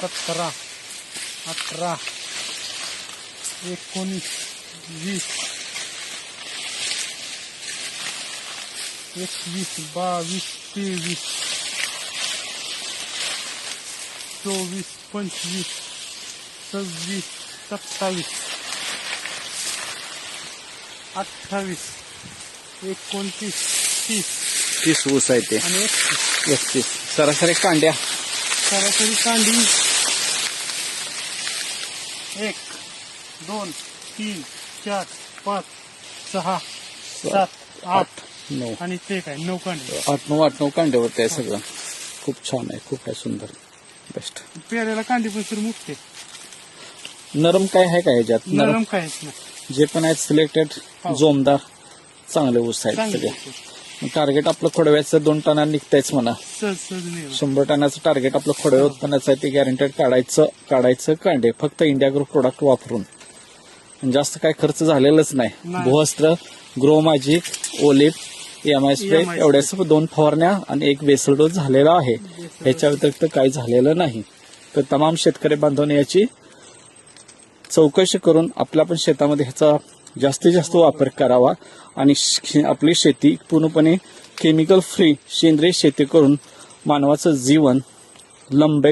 17, 18, 19, 20, 21, 22, 23, 24, 25, 26, 27, 28, 29, 30 30 ऊस आहे ते आणि 31. सरासरी कांड्या सरासरी कांडी 1, 2, 3, 4, 5, 6, 7, 8 9 आणि ते काय 9 कांडी. 8-9 कांड्यावरती आहे सगळं. खूप छान आहे, खूप आहे सुंदर, बेस्ट. पेऱ्याला कांडी पण सर मुठते, नरम काय आहे का ह्याच्यात? नरम काहीच ना. जे पण आहेत सिलेक्टेड हो. जोमदार चांगले ऊस आहेत चांगली सगळे. टार्गेट आपलं खोडव्याचं 2 टनात निघतायच म्हणा. सहज सहज नाही 100 टनाचं टार्गेट आपलं खोडव्या उत्पन्नाचं आहे ते गॅरंटेड काढायचं कांडे फक्त इंडिया ग्रो प्रोडक्ट वापरून. जास्त काय खर्च झालेलाच नाही. नाही. भूअस्त्र, ग्रो मॅजिक, ओलिप, EMI स्प्रे EMI एवढ्याच 2 फवारण्या आणि 1 बेसल डोस झालेला आहे. ह्याच्या व्यतिरिक्त काही झालेलं नाही. तर तमाम शेतकरी बांधवांनी याची चौकशी करून आपल्या पण शेतामध्ये ह्याचा जास्तीत जास्त वापर करावा आणि आपली शेती पूर्णपणे केमिकल फ्री सेंद्रिय शेती करून मानवाचं जीवन लंबे